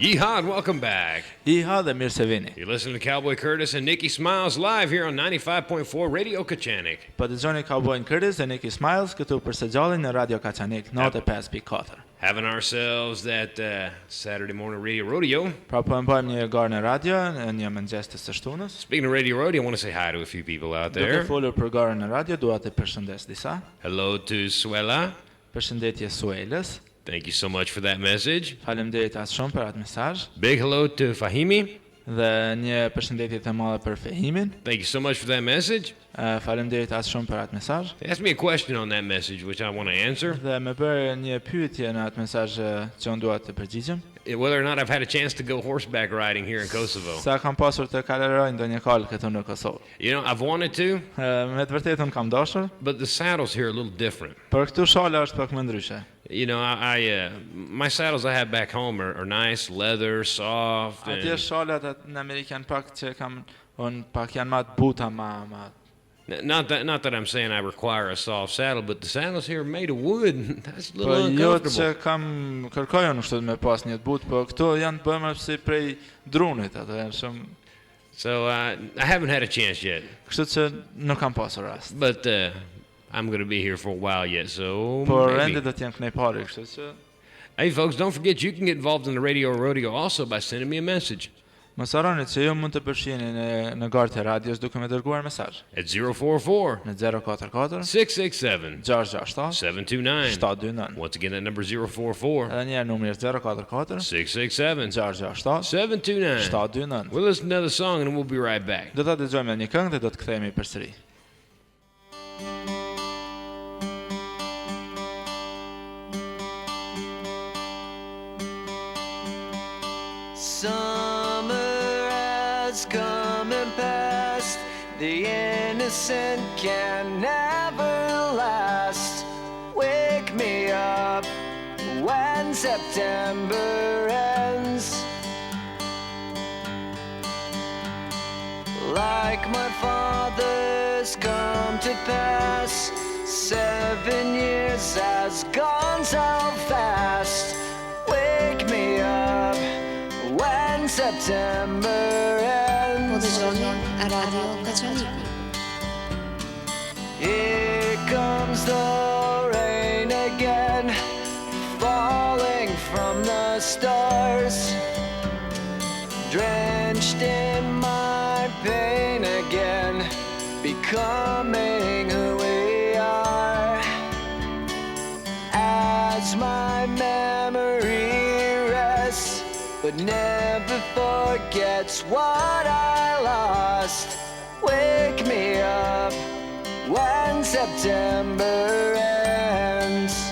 Yeehaw and welcome back. Iha dhe mirë se vini. You're listening to Cowboy Curtis and Nikki Smiles live here on 95.4 Radio Kachanik. Po dëgjoni Kauboin Kurtis dhe Nicky Smiles këtu për së gjallin në Radio Kaçanik 95.4. Having ourselves that Saturday morning radio rodeo. Pra po e bëjmë një garë në radio, një mëngjes të së shtunës. Speaking of radio rodeo, I want to say hi to a few people out Duke there. folur për garën në radio, dua të përshëndes disa. Hello to Suela. Përshëndetje Suelës. Thank you so much for that message. Faleminderit as shumë për atë mesazh. Big hello to Fahimi. Dhe një përshëndetje të madhe për Fehimin. Thank you so much for that message. Faleminderit as shumë për atë mesazh. They asked me a question on that message, which I want to answer. Dhe më bërë një pyetje në atë mesazh që unë dua të përgjigjem. Whether or not I've had a chance to go horseback riding here in Kosovo. Sa kam pasur të kaleroj ndonjë kal këtu në Kosovë. You know, I've wanted to. Me të vërtetën kam dashur. But the saddles here are a little different. Por këtu shala është pak më ndryshe. You know, my saddles I have back home are nice, leather, soft. Atje shalat në Amerikë janë pak që kam pak janë më të buta më. Not that I'm saying I require a soft saddle, but the saddles here are made of wood. That's a little uncomfortable. Po jo që kam kërkojon kështu me pas një të butë, po këto janë bëma si prej drunit, ato janë shumë. So I haven't had a chance yet. Kështu që nuk kam pasur rast. But I'm going to be here for a while yet, so Por maybe. ende do të jem kënej pari, kështu që. Hey folks, don't forget you can get involved in the radio rodeo also by sending me a message. Mos harroni se ju mund të përfshiheni në gartë e radios duke më dërguar mesazh. At 044 në 044 667 667 729 729. Once again that number 044 Edhe një herë numri është 044 667 667 729 729. We'll listen to the song and we'll be right back. Do ta dëgjojmë një këngë dhe do të kthehemi përsëri. Summer has come and passed. The innocent can never last. Wake me up when September ends. Like my father's come to pass. 7 years has gone so fast. Wake me up when September ends. Radio Kaçanik. Here comes the rain again, falling from the stars, drenched in my pain again, becoming who we are. As my memory rests, but never forgets what I lost. Wake me up when September ends.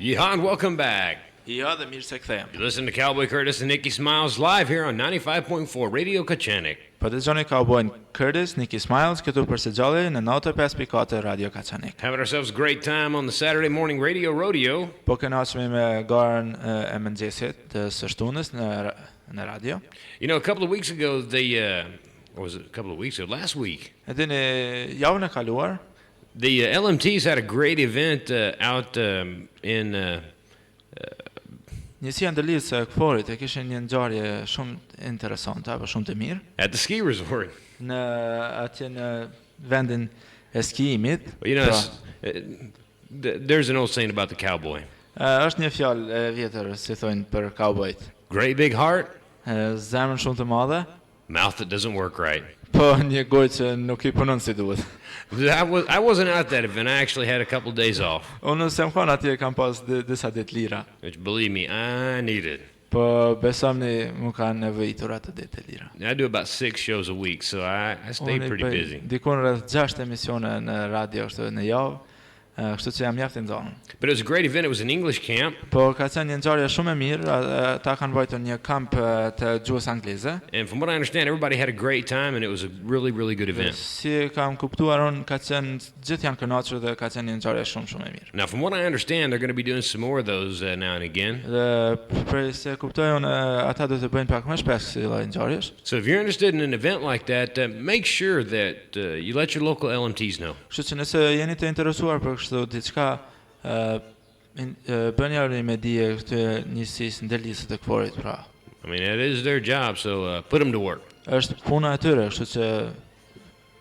Yeehaw and welcome back. Ja, dhe mirë se kthehem. You listen to Cowboy Curtis and Nicky Smiles live here on 95.4 Radio Kaçanik. Po dëgjoni Cowboy Curtis, Nicky Smiles këtu për së gjalli në 95.4 Radio Kaçanik. Having ourselves a great time on the Saturday morning radio rodeo. Po kënaqemi me garën e mëngjesit të së shtunës në radio. You know, a couple of weeks ago, or was it a couple of weeks ago? Last week. E dini javën e kaluar, the LMTs had a great event out in Njësia ndërlidhës së KFOR-it e kishin një ngjarje shumë interesante apo shumë të mirë at the ski resort. Në atje në vendin e skijimit. You know, there's an old saying about the cowboy. Është një fjalë e vjetër si thonë për cowboyt. Great big heart, zemër shumë të madhe, mouth that doesn't work right. Po një gojë që nuk i punon si duhet. I wasn't at that event. I actually had a couple of days off. Unë sem kanë atje kam pas disa ditë lira. Which, believe me, I needed. Po besomni më kanë nevojitur atë ditë lira. I do about 6 shows a week, so I stay pretty busy. Dikon rreth 6 emisione në radio kështu në javë. Kështu që jam mjaft i nxonur. But it was a great event. It was an English camp. Po ka qenë një ngjarje shumë e mirë. Ata kanë vajtur një kamp të gjuhës angleze. And from what I understand, everybody had a great time and it was a really, really good event. Si kam kuptuar unë, ka qenë gjithë janë kënaqur dhe ka qenë një ngjarje shumë e mirë. Now, from what I understand, they're going to be doing some more of those now and again. Dhe për se kuptoj unë, ata do të bëjnë pak më shpesh si lloj ngjarjesh. So if you're interested in an event like that, make sure that you let your local LMTs know. Kështu që nëse jeni të interesuar për kështu diçka bëni me dije këtë njësisë ndërlidhëse të KFOR-it pra. I mean, that is their job, so put them to work. Është puna e tyre, kështu që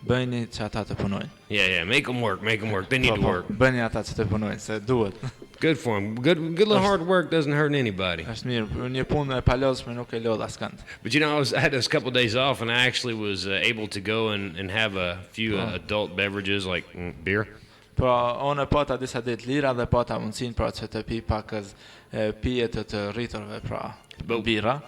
bëni që ata të punojnë. Yeah, make them work. They need to work. Bëni ata që të punojnë, se duhet. Good for them. Good little hard work doesn't hurt anybody. Është mirë, një punë e palodhshme nuk e lodh askënd. But you know, I had a couple of days off and I actually was able to go and have a few adult beverages like beer. Po unë pata disa ditë lira dhe pata mundsinë pra që të pi pak pije të rriturve pra bira.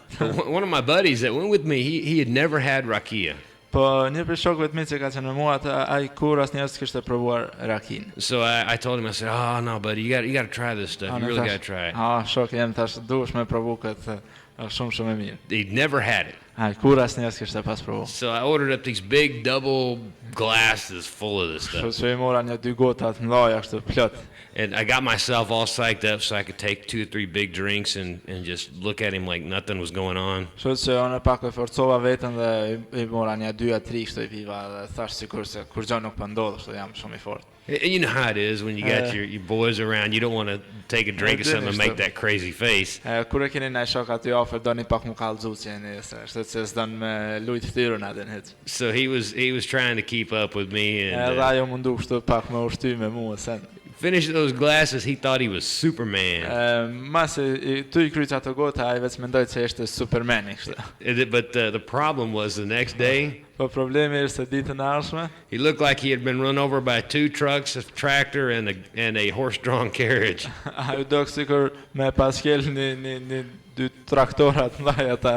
One of my buddies that went with me, he had never had rakia. Po një prej shokëve të mi që ka qenë me mua, ai kur asnjëherë s'kishte provuar rakin. So I told him, I said, "Oh no, buddy, you got to try this stuff. You really got to try it." Shok, jam tash duhesh me provu këtë, shumë e mirë. He'd never had it. Ai kur asnjëherë s'kishte pas provu. So I ordered up these big double glasses full of this stuff. Kështu që mora një 2 gota të mëdha kështu plot. And I got myself all psyched up so I could take 2 or 3 big drinks and just look at him like nothing was going on. Kështu që unë pak e forcova veten dhe I mora një 2 a 3 kështu I piva dhe thash sikur se kur gjë nuk po ndodh, kështu jam shumë I fortë. You know how it is when you got your boys around, you don't want to take a drink of something and make that crazy face. Kur e keni ndaj shok aty afër doni pak më kallëzuçi kështu që s'don me lut ftyrën atë hiç. So he was trying to keep up with me and ajo mundu kështu pak më ushty me mua sen. Finished those glasses, he thought he was Superman. Mas tu I kryç ato gota, ai vetë mendoi se ishte Superman kështu. But the problem was the next day. Po problemi është se ditën e ardhshme. He looked like he had been run over by 2 trucks, a tractor, and a horse-drawn carriage. Ai do sikur me paskel në 2 traktorat ndaj ata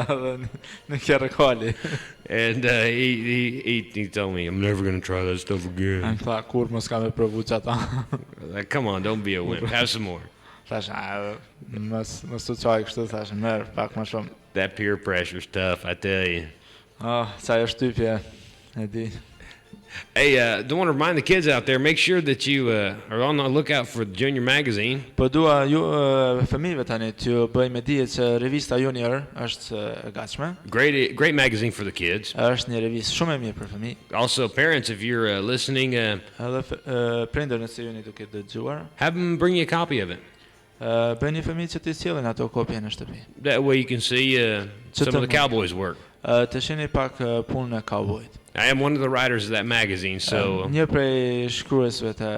në Kerkali. And he told me, "I'm never going to try that stuff again." Ai tha kur mos kam e provu çata. Like, come on, don't be a wimp. Have some more. Thash, mos u çaj kështu, thash, merr pak më shumë. That peer pressure's tough, I tell you. Sa është shtypje, e di. Hey, don't want to remind the kids out there, make sure that you are on the lookout for the Junior magazine. Po dua ju fëmijëve tani t'ju bëj me dije që revista Junior është e gatshme. Great magazine for the kids. Është një revistë shumë e mirë për fëmijë. Also, parents, if you're listening, prindër nëse jeni duke dëgjuar, have them bring you a copy of it. Bëni fëmijët që t'i sjellin ato kopje në shtëpi. That way you can see some of the Cowboys' work. Të shihni pak punën e Cowboyt. I am one of the writers of that magazine, so një prej shkruesve të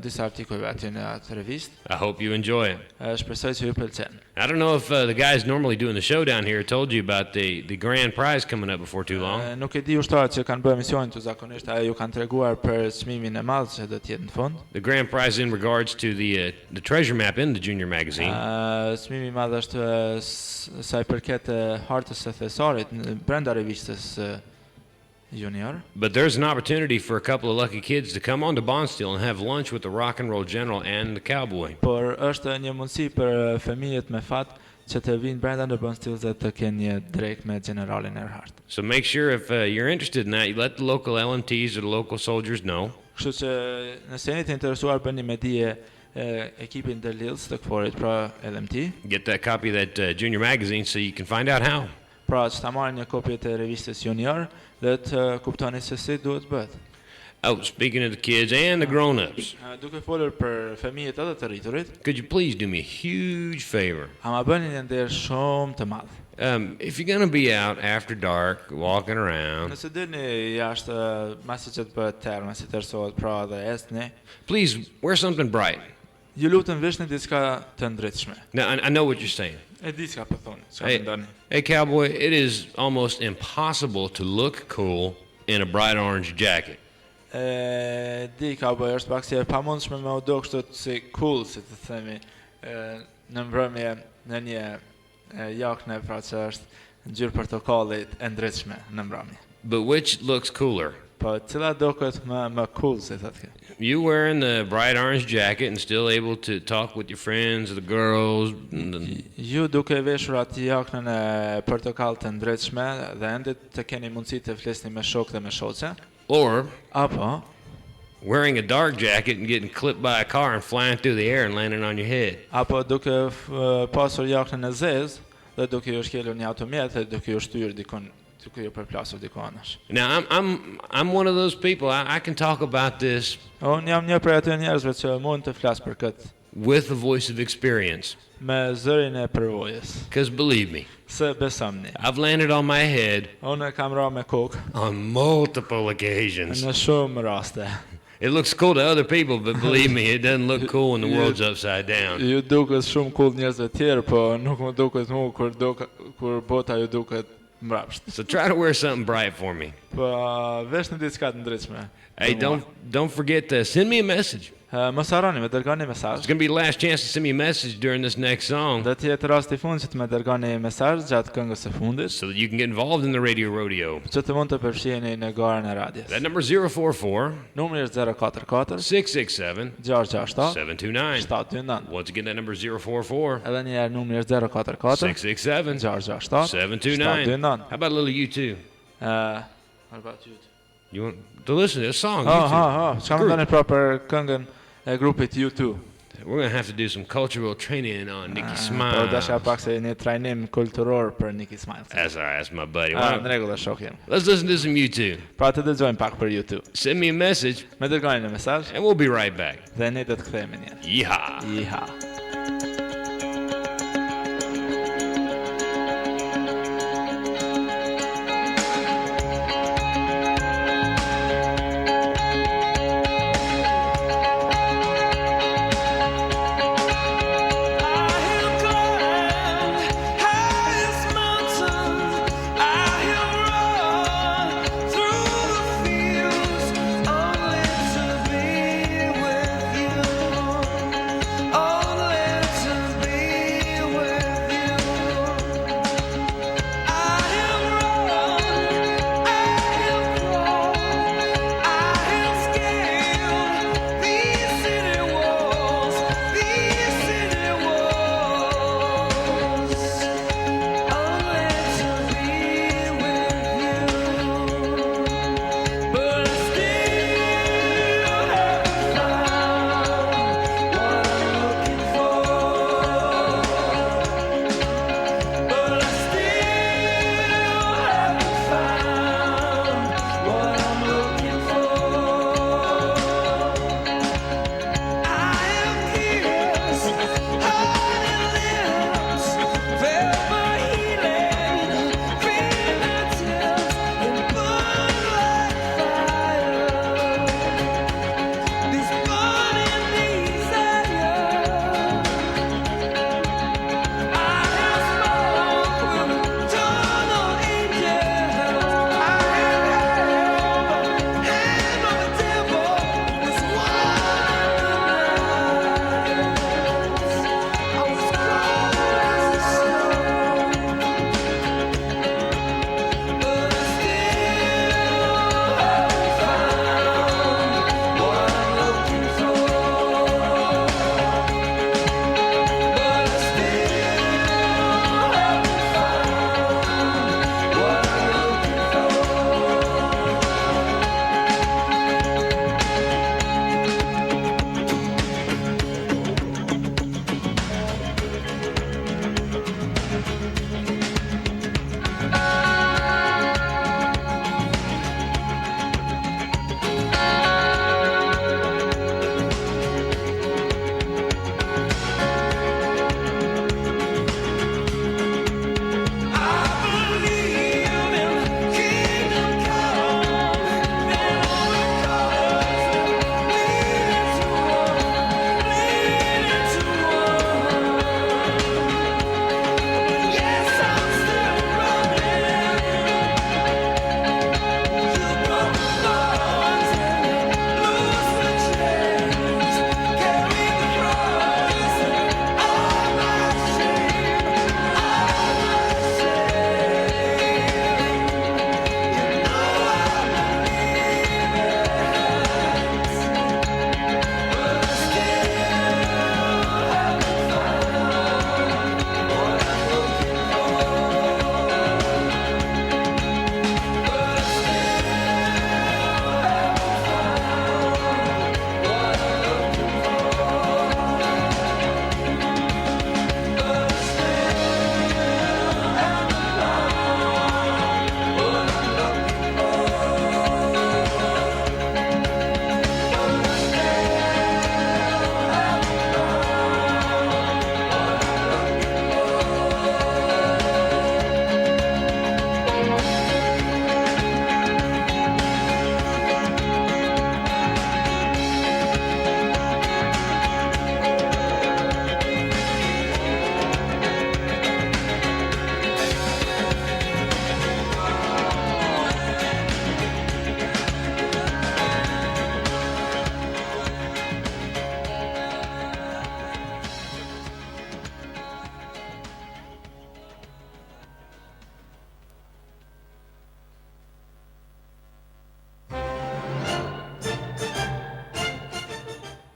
disa artikujve aty në atë revistë. I hope you enjoy it. Shpresoj që ju pëlqen. I don't know if the guys normally doing the show down here told you about the grand prize coming up before too long. Nuk e di ushtarët që kanë bërë emisionin tu zakonisht ju kanë treguar për çmimin e madh që do të jetë në fund. The grand prize in regards to the treasure map in the Junior magazine. Çmimi I madh është sa I përket hartës së thesarit brenda revistës junior. But there's an opportunity for a couple of lucky kids to come on to Bonsteel and have lunch with the rock and roll general and the cowboy. Por është një mundësi për fëmijët me fat që të vinë brenda në Bonsteel dhe të kenë një drekë me generalin Earhart. So make sure if you're interested in that, you let the local LMTs or the local soldiers know. Kështu që nëse jeni të interesuar bëni me dije ekipin ndërlidhës të KFOR-it, pra LMT. Get that copy of that junior magazine so you can find out how. Pra që ta marrë një kopje të revistës junior dhe të kuptoni se si duhet bëhet. Oh, speaking of the kids and the grown-ups, Duke folur për fëmijët edhe të rriturit, could you please do me a huge favor? ama bëni një nder shumë të madh. If you're going to be out after dark, walking around, Nëse dilni jashtë masi që të bëhet terë, masi të ersohet pra dhe esni, please wear something bright. ju lutem veshni diçka të ndritshme. Now, I know what you're saying. E di çka po thoni, çka mendoni. Hey, cowboy, it is almost impossible to look cool in a bright orange jacket. Di cowboy është pak si e pamundshme me u do kështu si cool, si të themi, në mbrëmje në një jakne pra që është ngjyrë portokalli e ndritshme në mbrëmje. But which looks cooler? Po cila duket më cool, si thotë. You wearing the bright orange jacket and still able to talk with your friends or the girls? Ju duke veshur atë jaknën e portokall të ndritshme dhe ende të keni mundësi të flisni me shokë dhe me shoqe. Or apo wearing a dark jacket and getting clipped by a car and flying through the air and landing on your head. Apo duke pasur jaknën e zezë dhe duke ju shkelur një automjet dhe duke ju shtyr dikon, duke ju përplasur dikon anash. Now I'm one of those people. I can talk about this. Unë jam një prej atyre njerëzve që mund të flas për këtë. With the voice of experience. Me zërin e përvojës. Because believe me, se besomni. I've landed on my head. Unë kam ra me kokë. On multiple occasions. Në shumë raste. It looks cool to other people, but believe me, it doesn't look cool when the world's upside down. Ju duket shumë cool njerëzve të tjerë, po nuk më duket mua kur bota ju duket mbrapsht. So try to wear something bright for me. Po veshni diçka të ndritshme. Hey, don't forget to send me a message. Mos harroni me dërgoni mesazh. It's going to be the last chance to send me a message during this next song. Do të jetë rasti i fundit që të më dërgoni mesazh gjatë këngës së fundit. So that you can get involved in the radio rodeo. Që të mund të përfshiheni në garën e radios. That number 044 Numri është 044 667 667 729. 729. Once again, that number 044 Edhe një herë numri është 044 667 667 729. 729. How about a little U2? What about you? You want to listen to a song? Çka mendoni pra për këngën e grupit U2? We're going to have to do some cultural training on Nicky Po Smiles. dasha pak se një trajnim kulturor për Nicky Smiles. That's all right, that's my buddy. Në rregull, shohim. Let's listen to some U2. Pra të dëgjojmë pak për U2. Send me a message. Me dërgoni një mesazh. And we'll be right back. Dhe ne do të kthehemi një herë. Yeehaw. Yeehaw. All the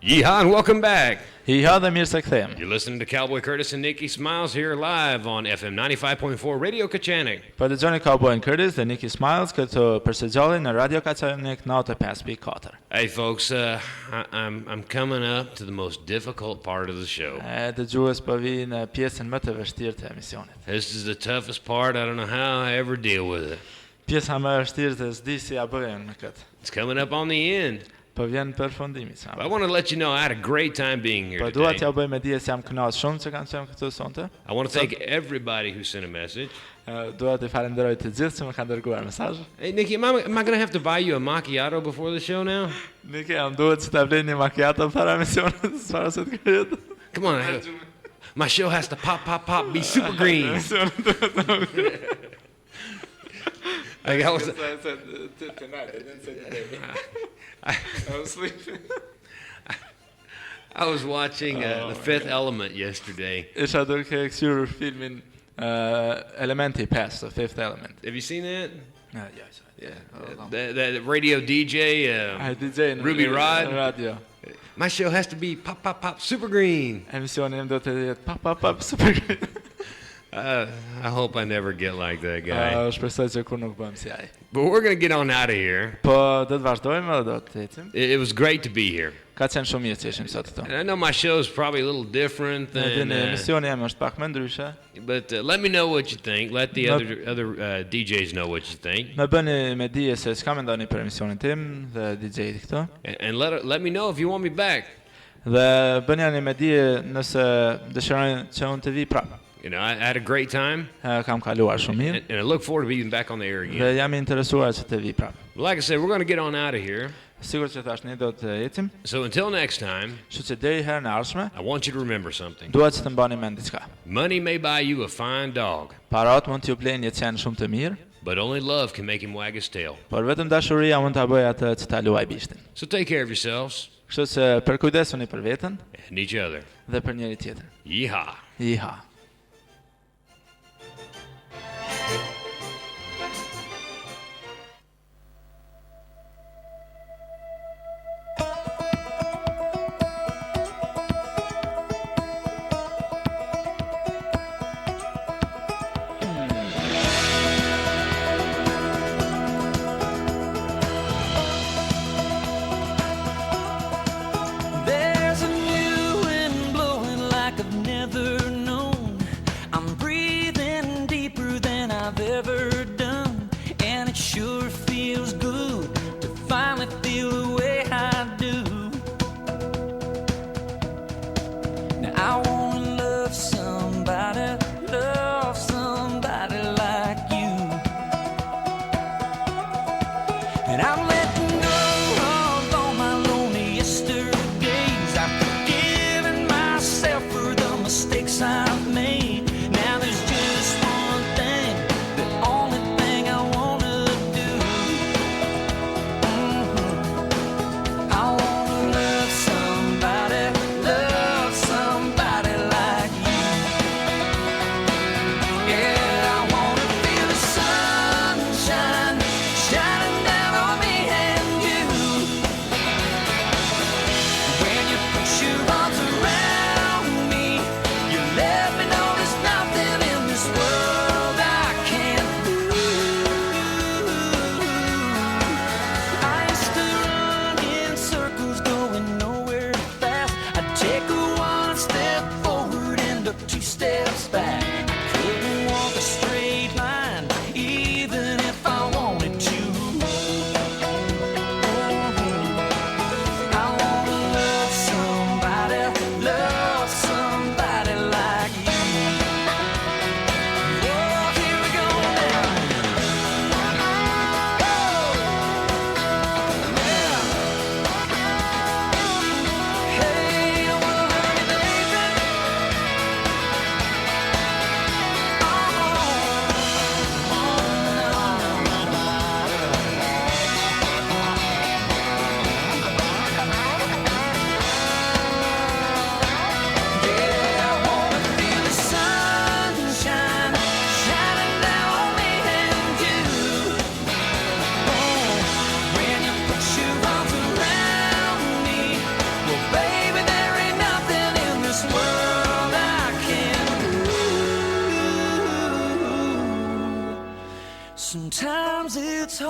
Yeehaw and welcome back. Hiha dhe mirë se kthehem. You're listening to Cowboy Curtis and Nikki Smiles here live on FM 95.4 Radio Kachanik. Po dëgjoni Kauboji Kurtis dhe Nicky Smiles këtu për së gjallin në Radio Kaçanik 95.4. Hey folks, I'm coming up to the most difficult part of the show. Dëgjues po vi në pjesën më të vështirë të emisionit. This is the toughest part. I don't know how I ever deal with it. Pjesa më e vështirë të s'di si ja bëjmë në këtë. It's coming up on the end. Po vjen për fundimi sa. I want to let you know I had a great time being here Po dua today. t'ja bëj me dije se jam kënaqur shumë që kanë qenë këtu sonte. I want to thank everybody who sent a message. Dua të falenderoj të gjithë që më kanë dërguar mesazhe. Hey Nikki, am I going to have to buy you a macchiato before the show now? Nikki, jam duhet që ta blej një macchiato para emisionit, para se të kryet. Come on. My show has to pop, be super green. Like I was tonight. I didn't say today. I was sleeping. I was watching The Fifth Element yesterday. Isha duke kthyer filmin Elementi 5, The Fifth Element. Have you seen that? Yes. The radio DJ, DJ Ruby Rod. Radio. My show has to be pop, super green. Emisioni im do të jetë pop, super green. I hope I never get like that guy. Shpresoj që kur nuk bëhem si ai. But we're going to get on out of here. Po do të vazhdojmë edhe do të ecim. It was great to be here. Ka qenë shumë mirë që ishim sot këtu. And I know my show's probably a little different than... Emisioni im është pak më ndryshe. But let me know what you think. Let the other DJs know what you think. Më bëni me dije se çka mendoni për emisionin tim dhe DJ-t këtu. And let me know if you want me back. Dhe bëni me dije nëse dëshironi që unë të vi prapë. You know, I had a great time. Kam kaluar shumë mirë. And I look forward to being back on the air again. Dhe jam I interesuar që të vi prapë. Like I said, we're going to get on out of here. Sigur që tash ne do të ecim. So until next time, Kështu që deri herën e ardhshme, I want you to remember something. Dua që të mbani mend diçka. Money may buy you a fine dog. Parat mund t'ju blejnë një qen shumë të mirë, but only love can make him wag his tail. Por vetëm dashuria mund ta bëjë atë që ta luaj bishtin. So take care of yourselves. Kështu që përkujdesuni për veten and each other. Dhe për njëri tjetrin. Yeehaw. Yeehaw. There's a new wind blowing like I've never known.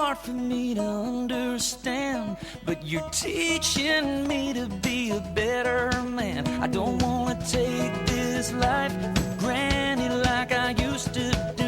hard for me to understand, but you're teaching me to be a better man. I don't wanna take this life for granted like I used to do.